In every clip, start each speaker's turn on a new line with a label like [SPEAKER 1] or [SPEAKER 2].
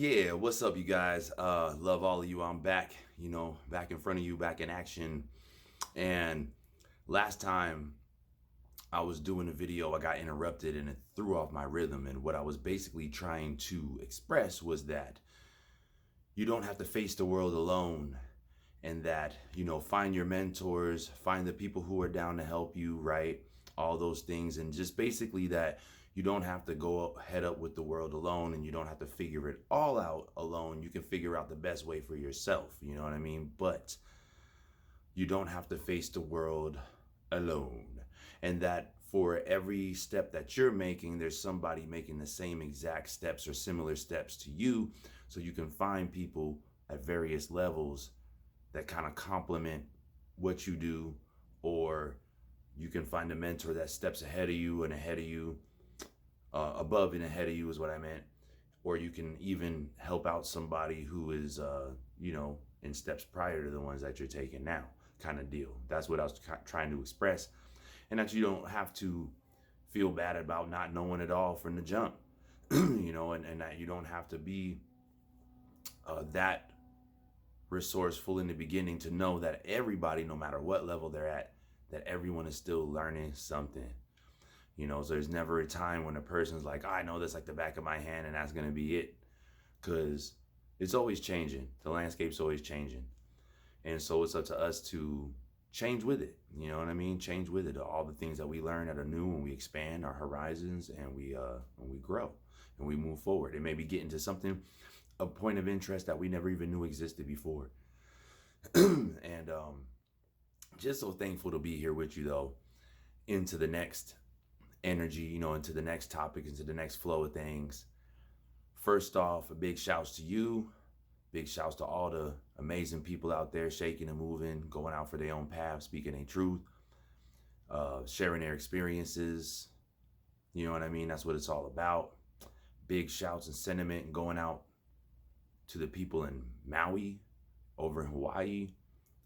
[SPEAKER 1] Yeah, what's up, you guys? Love all of you. I'm back, back in front of you, back in action. And last time I was doing a video, I got interrupted and it threw off my rhythm. And what I was basically trying to express was that you don't have to face the world alone, and that, find your mentors, find the people who are down to help you, right? All those things. And just basically that you don't have to go head up with the world alone, and you don't have to figure it all out alone. You can figure out the best way for yourself, you know what I mean? But you don't have to face the world alone. And that for every step that you're making, there's somebody making the same exact steps or similar steps to you. So you can find people at various levels that kind of complement what you do, or you can find a mentor that steps ahead of you and ahead of you, above and ahead of you is what I meant. Or you can even help out somebody who is, in steps prior to the ones that you're taking now, kind of deal. That's what I was trying to express. And that you don't have to feel bad about not knowing it all from the jump, and that you don't have to be that resourceful in the beginning to know that everybody, no matter what level they're at, that everyone is still learning something. So there's never a time when a person's like, I know this like the back of my hand and that's going to be it. Because it's always changing. The landscape's always changing. And so it's up to us to change with it. You know what I mean? Change with it. All the things that we learn that are new, and we expand our horizons, and we grow and we move forward. And maybe get into something, a point of interest that we never even knew existed before. And just so thankful to be here with you, though, into the next energy, into the next topic, into the next flow of things. First off, a big shouts to you. Big shouts to all the amazing people out there shaking and moving, going out for their own path, speaking their truth, sharing their experiences. You know what I mean? That's what it's all about. Big shouts and sentiment and going out to the people in Maui, over in Hawaii.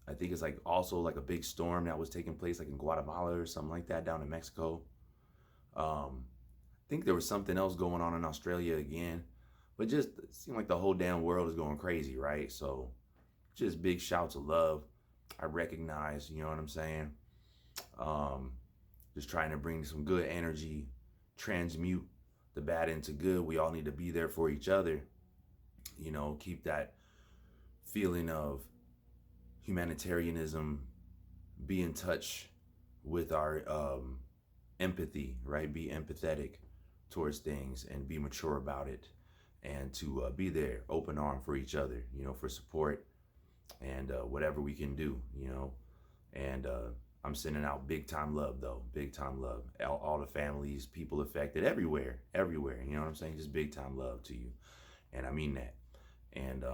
[SPEAKER 1] I think it's like also like a big storm that was taking place like in Guatemala or something like that, down in Mexico. I think there was something else going on in Australia again, but just it seemed like the whole damn world is going crazy, right? So just big shouts of love. I recognize, you know what I'm saying? Just trying to bring some good energy, transmute the bad into good. We all need to be there for each other. Keep that feeling of humanitarianism, be in touch with our empathy, right? Be empathetic towards things and be mature about it, and to be there, open arm for each other, for support and whatever we can do, and I'm sending out big time love, though, big time love, all the families, people affected everywhere, you know what I'm saying? Just big time love to you. And I mean that. And,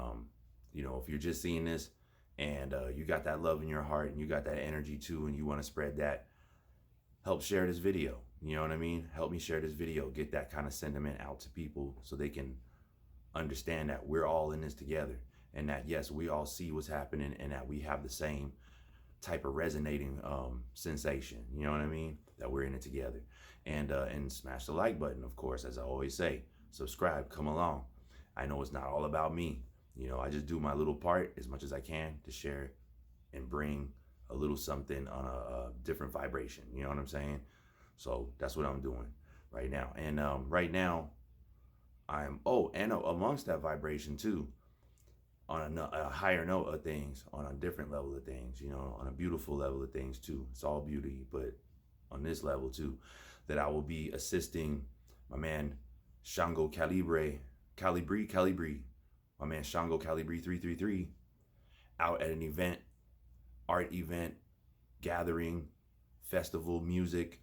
[SPEAKER 1] if you're just seeing this and you got that love in your heart and you got that energy too, and you want to spread that, help share this video. You know what I mean? Help me share this video, get that kind of sentiment out to people so they can understand that we're all in this together, and that, yes, we all see what's happening, and that we have the same type of resonating sensation. You know what I mean? That we're in it together. And smash the like button, of course, as I always say. Subscribe, come along. I know it's not all about me. I just do my little part as much as I can to share and bring a little something on a different vibration. You know what I'm saying? So that's what I'm doing right now. And right now, and amongst that vibration too, on a higher note of things, on a different level of things, on a beautiful level of things too. It's all beauty, but on this level too, that I will be assisting my man Shango Calibri, my man Shango Calibri 333, out at an event, art event, gathering, festival, music.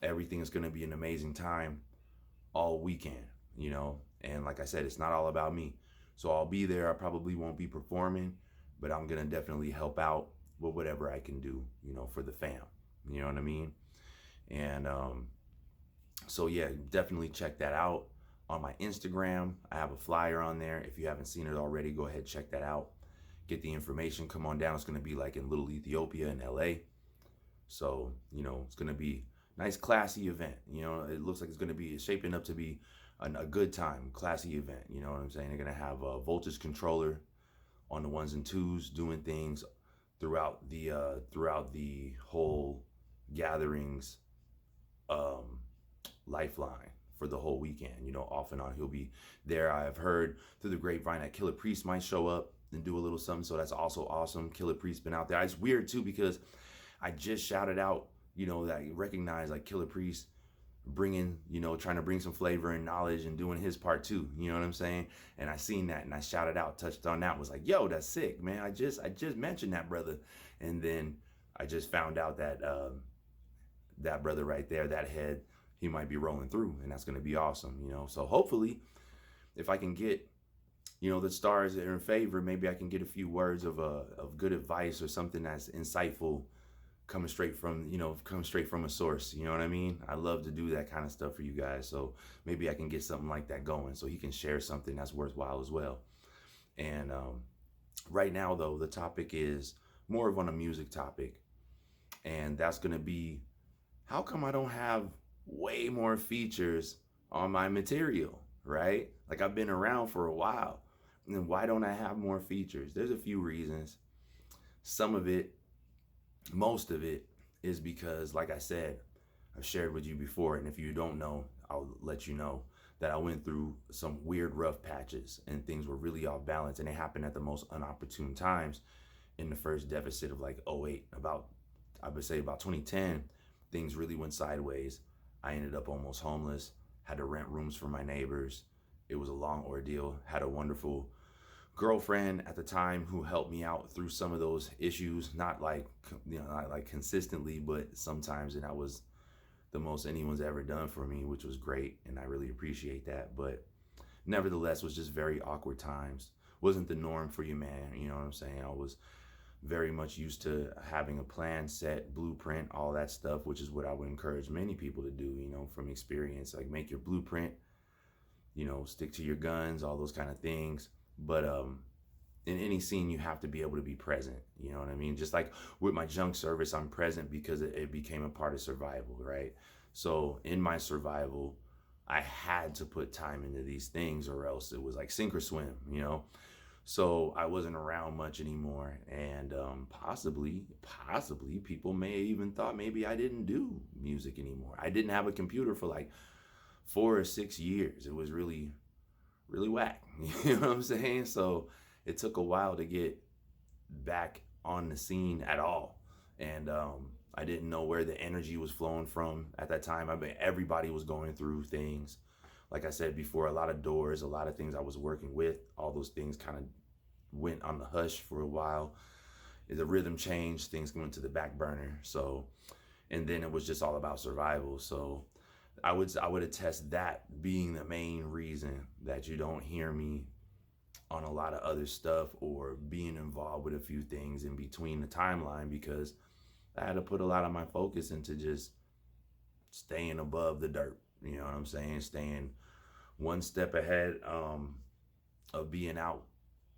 [SPEAKER 1] Everything is going to be an amazing time all weekend, and like I said, it's not all about me. So I'll be there. I probably won't be performing, but I'm going to definitely help out with whatever I can do, for the fam. You know what I mean? And so yeah, definitely check that out on my Instagram. I have a flyer on there. If you haven't seen it already, go ahead, check that out. Get the information. Come on down. It's going to be like in Little Ethiopia in LA. So, it's going to be a nice, classy event. It looks like it's shaping up to be a good time, classy event. You know what I'm saying? They're gonna have a voltage controller on the ones and twos, doing things throughout the whole gatherings um, lifeline for the whole weekend. You know, off and on, he'll be there. I have heard through the grapevine that Killer Priest might show up and do a little something, so that's also awesome. Killer Priest been out there. It's weird too because I just shouted out, you know, that I recognize like Killer Priest bringing, you know, trying to bring some flavor and knowledge and doing his part too. You know what I'm saying? And I seen that and I shouted out, touched on that, was like, yo, that's sick, man. I just mentioned that brother, and then I just found out that that brother right there, that head, he might be rolling through, and that's gonna be awesome. You know, so hopefully, if I can get, you know, the stars are in favor, maybe I can get a few words of good advice or something that's insightful coming straight from, you know, coming straight from a source. You know what I mean? I love to do that kind of stuff for you guys. So maybe I can get something like that going so he can share something that's worthwhile as well. And right now, though, the topic is more of on a music topic. And that's going to be, how come I don't have way more features on my material, right? Like, I've been around for a while. And why don't I have more features? There's a few reasons. Some of it, most of it, is because, like I said, I've shared with you before, and if you don't know, I'll let you know that I went through some weird rough patches and things were really off balance, and it happened at the most unopportune times in the first deficit of like '08. About, I would say about 2010, things really went sideways. I ended up almost homeless, had to rent rooms from my neighbors. It was a long ordeal. Had a wonderful girlfriend at the time who helped me out through some of those issues, not like, you know, not like consistently, but sometimes. And that was the most anyone's ever done for me, which was great, and I really appreciate that. But nevertheless, was just very awkward times. Wasn't the norm for you, man. You know what I'm saying? I was very much used to having a plan set, blueprint, all that stuff, which is what I would encourage many people to do, you know, from experience. Like, make your blueprint, you know, stick to your guns, all those kind of things. But in any scene, you have to be able to be present. You know what I mean? Just like with my junk service, I'm present because it became a part of survival, right? So in my survival, I had to put time into these things, or else it was like sink or swim, you know? So I wasn't around much anymore, and possibly people may have even thought maybe I didn't do music anymore. I didn't have a computer for like 4 or 6 years. It was really, really whack. You know what I'm saying? So it took a while to get back on the scene at all, and I didn't know where the energy was flowing from at that time. I mean, everybody was going through things. Like I said before, a lot of doors, a lot of things I was working with, all those things kind of went on the hush for a while. The rhythm changed, things went to the back burner. So, and then it was just all about survival. So I would attest that being the main reason that you don't hear me on a lot of other stuff or being involved with a few things in between the timeline, because I had to put a lot of my focus into just staying above the dirt. You know what I'm saying? Staying one step ahead of being out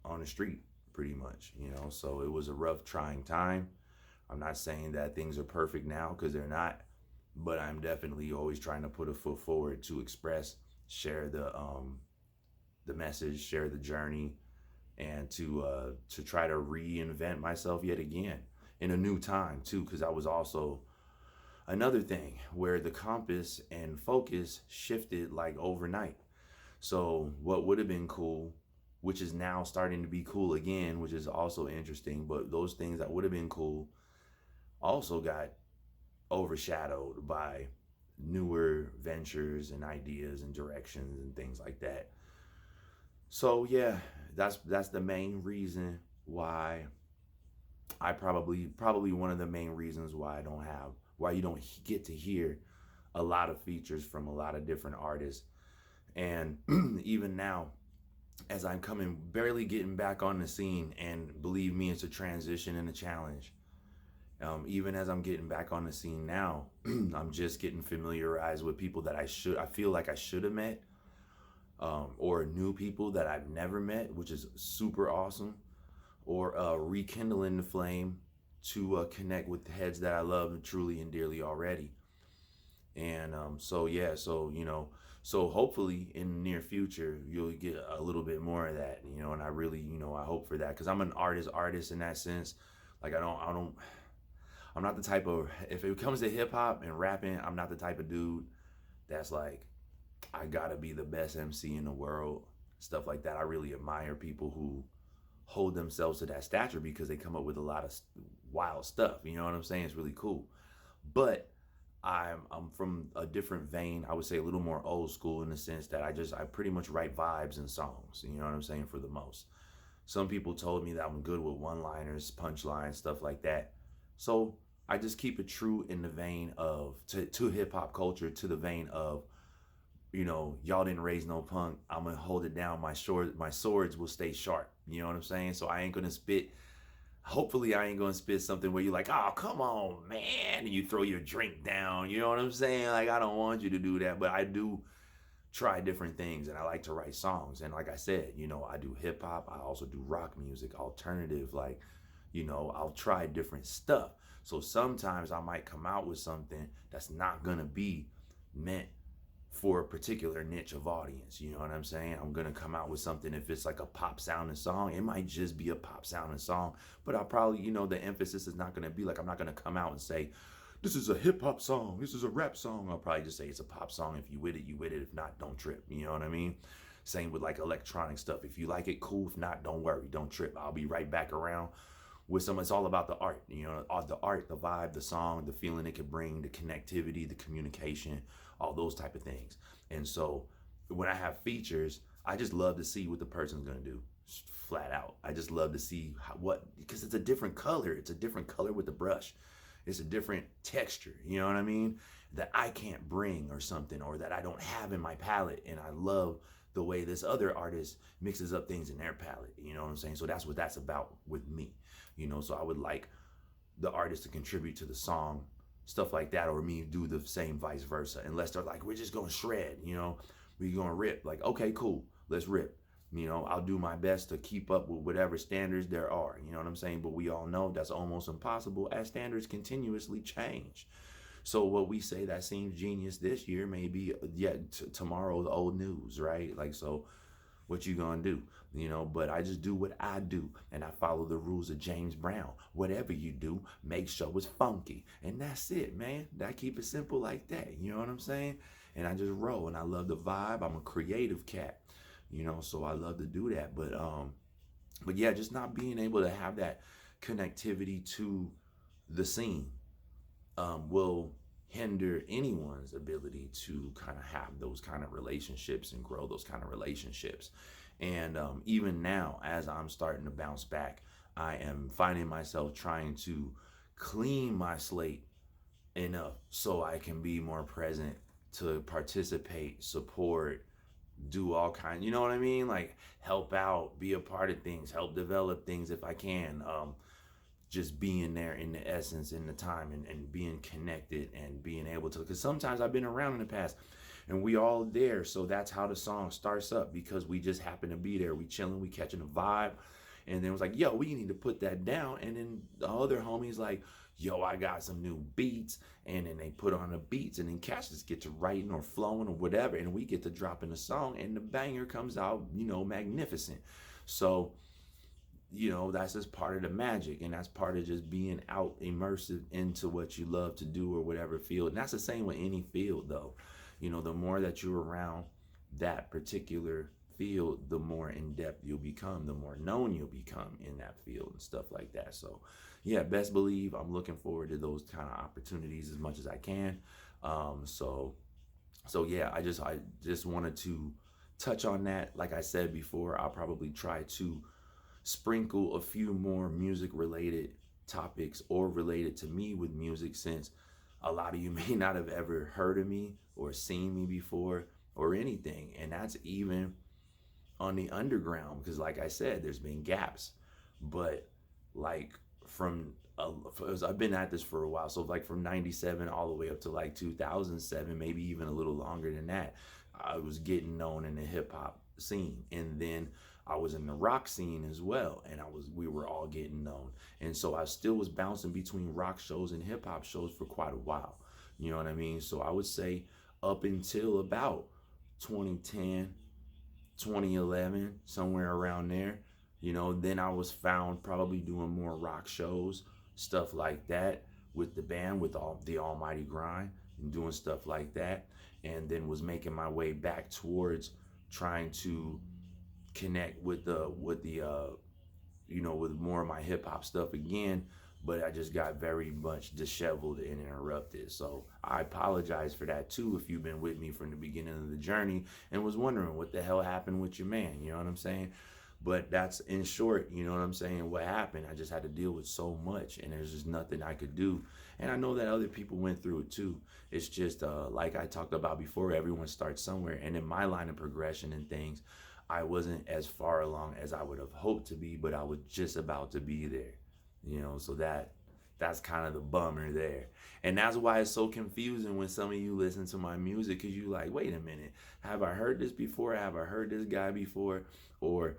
[SPEAKER 1] on the street, pretty much. You know, so it was a rough, trying time. I'm not saying that things are perfect now, because they're not, but I'm definitely always trying to put a foot forward to express, share the message, share the journey, and to try to reinvent myself yet again in a new time too, because I was also another thing where the compass and focus shifted like overnight. So what would have been cool, which is now starting to be cool again, which is also interesting, but those things that would have been cool also got overshadowed by newer ventures and ideas and directions and things like that. So yeah, that's the main reason why I probably one of the main reasons why I don't have why you don't get to hear a lot of features from a lot of different artists. And even now, as I'm coming barely getting back on the scene, and believe me, it's a transition and a challenge. Even as I'm getting back on the scene now, I'm just getting familiarized with people that I feel like I should have met, or new people that I've never met, which is super awesome, or rekindling the flame to connect with the heads that I love truly and dearly already. And so yeah, so you know, So hopefully in the near future you'll get a little bit more of that, and I really, I hope for that because I'm an artist in that sense. Like I'm not the type of, if it comes to hip hop and rapping, I'm not the type of dude that's like, I gotta be the best MC in the world, stuff like that. I really admire people who hold themselves to that stature because they come up with a lot of wild stuff. You know what I'm saying? It's really cool. But I'm from a different vein. I would say a little more old school in the sense that I pretty much write vibes and songs. You know what I'm saying? For the most. Some people told me that I'm good with one-liners, punchlines, stuff like that. So I just keep it true in the vein of to hip hop culture, to the vein of, y'all didn't raise no punk. I'm gonna hold it down. My swords will stay sharp. You know what I'm saying? So I ain't gonna spit. Hopefully, I ain't gonna spit something where you're like, "Oh, come on, man," and you throw your drink down. You know what I'm saying? Like, I don't want you to do that, but I do try different things, and I like to write songs. And like I said, I do hip hop. I also do rock music, alternative. Like, I'll try different stuff. So sometimes I might come out with something that's not gonna be meant for a particular niche of audience. You know what I'm saying? I'm gonna come out with something. If it's like a pop sounding song, it might just be a pop sounding song, but I'll probably, the emphasis is not gonna be like, I'm not gonna come out and say, this is a hip hop song, this is a rap song. I'll probably just say it's a pop song. If you with it, you with it. If not, don't trip. You know what I mean? Same with like electronic stuff. If you like it, cool. If not, don't worry, don't trip. I'll be right back around with some. It's all about the art, the art, the vibe, the song, the feeling it could bring, the connectivity, the communication, all those type of things. And so when I have features, I just love to see what the person's gonna do, flat out. I just love to see because it's a different color. It's a different color with the brush. It's a different texture, you know what I mean? That I can't bring or something, or that I don't have in my palette. And I love the way this other artist mixes up things in their palette. You know what I'm saying? So that's what that's about with me. So I would like the artist to contribute to the song, stuff like that, or me do the same vice versa. Unless they're like, we're just gonna shred, we're gonna rip. Like, okay, cool, let's rip. I'll do my best to keep up with whatever standards there are. You know what I'm saying? But we all know that's almost impossible as standards continuously change. So what we say that seems genius this year may be tomorrow the old news, right? Like, so what you gonna do? But I just do what I do, and I follow the rules of James Brown. Whatever you do, make sure it's funky, and that's it, man. I keep it simple like that. You know what I'm saying? And I just roll, and I love the vibe. I'm a creative cat, so I love to do that. But yeah, just not being able to have that connectivity to the scene will hinder anyone's ability to kind of have those kind of relationships and grow those kind of relationships. And even now, as I'm starting to bounce back, I am finding myself trying to clean my slate enough so I can be more present to participate, support, do all kinds, you know what I mean? Like, help out, be a part of things, help develop things if I can. Just being there in the essence, in the time, and being connected and being able to, because sometimes I've been around in the past and we all there, so that's how the song starts up, because we just happen to be there, we chilling, we catching a vibe, and then it was like, yo, we need to put that down. And then the other homies like, yo, I got some new beats, and then they put on the beats, and then cats just get to writing or flowing or whatever, and we get to drop in a song, and the banger comes out, magnificent. So that's just part of the magic, and that's part of just being out immersive into what you love to do or whatever field. And that's the same with any field, though. The more that you're around that particular field, the more in depth you'll become, the more known you'll become in that field and stuff like that. So yeah, best believe I'm looking forward to those kind of opportunities as much as I can. So yeah, I just wanted to touch on that. Like I said before, I'll probably try to sprinkle a few more music related topics or related to me with music, since a lot of you may not have ever heard of me or seen me before or anything. And that's even on the underground, because like I said, there's been gaps. But like I've been at this for a while, so like from 97 all the way up to like 2007, maybe even a little longer than that, I was getting known in the hip hop scene. And then I was in the rock scene as well, and we were all getting known. And so I still was bouncing between rock shows and hip hop shows for quite a while. You know what I mean? So I would say up until about 2010, 2011, somewhere around there. Then I was found probably doing more rock shows, stuff like that with the band, with all the Almighty Grind, and doing stuff like that. And then was making my way back towards trying to connect with more of my hip hop stuff again, but I just got very much disheveled and interrupted. So I apologize for that too if you've been with me from the beginning of the journey and was wondering what the hell happened with your man, you know what I'm saying? But that's in short, you know what I'm saying, what happened. I just had to deal with so much and there's just nothing I could do. And I know that other people went through it too. It's just like I talked about before, everyone starts somewhere. And in my line of progression and things, I wasn't as far along as I would have hoped to be, but I was just about to be there. So that's kind of the bummer there. And that's why it's so confusing when some of you listen to my music, because you like, wait a minute, have I heard this before? Have I heard this guy before? Or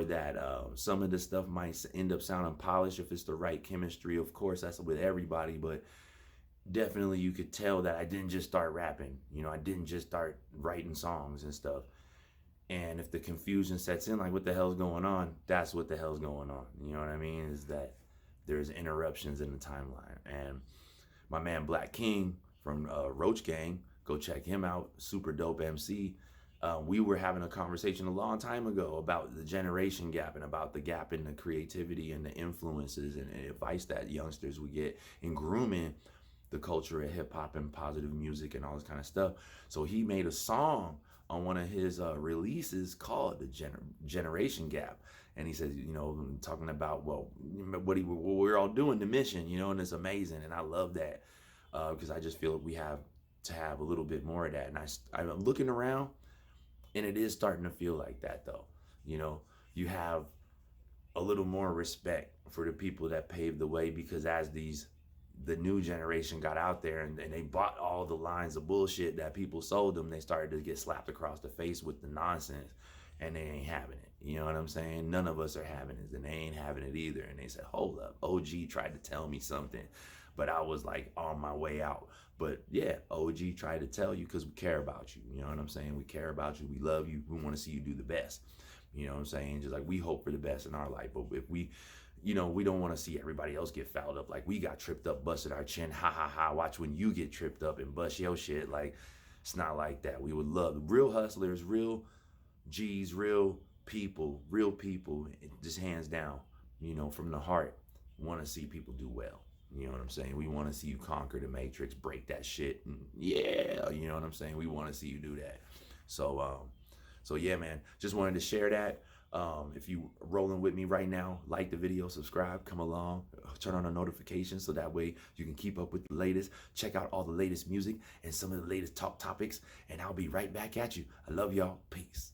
[SPEAKER 1] that some of the stuff might end up sounding polished if it's the right chemistry. Of course, that's with everybody, but definitely you could tell that I didn't just start rapping. I didn't just start writing songs and stuff. And if the confusion sets in, like what the hell's going on, that's what the hell's going on. You know what I mean? Is that there's interruptions in the timeline. And my man Black King from Roach Gang, go check him out, super dope MC. We were having a conversation a long time ago about the generation gap and about the gap in the creativity and the influences and advice that youngsters would get in grooming the culture of hip hop and positive music and all this kind of stuff. So he made a song on one of his releases called the Generation Gap. And he says, talking about, what we're all doing, the mission, and it's amazing. And I love that because I just feel like we have to have a little bit more of that. And I'm looking around and it is starting to feel like that though. You have a little more respect for the people that paved the way, because as the new generation got out there and they bought all the lines of bullshit that people sold them, they started to get slapped across the face with the nonsense, and they ain't having it. You know what I'm saying? None of us are having it, and they ain't having it either. And they said, hold up, OG tried to tell me something, but I was like on my way out. But yeah, OG tried to tell you because we care about you. You know what I'm saying? We care about you. We love you. We want to see you do the best. You know what I'm saying? Just like we hope for the best in our life. But if we don't want to see everybody else get fouled up. Like we got tripped up, busted our chin, ha ha ha. Watch when you get tripped up and bust your shit. Like it's not like that. We would love real hustlers, real G's, real people, just hands down, from the heart, want to see people do well. You know what I'm saying? We want to see you conquer the matrix, break that shit. And yeah, you know what I'm saying? We want to see you do that. So yeah, man, just wanted to share that. If you rolling with me right now, like the video, subscribe, come along, turn on the notifications so that way you can keep up with the latest. Check out all the latest music and some of the latest talk topics, and I'll be right back at you. I love y'all. Peace.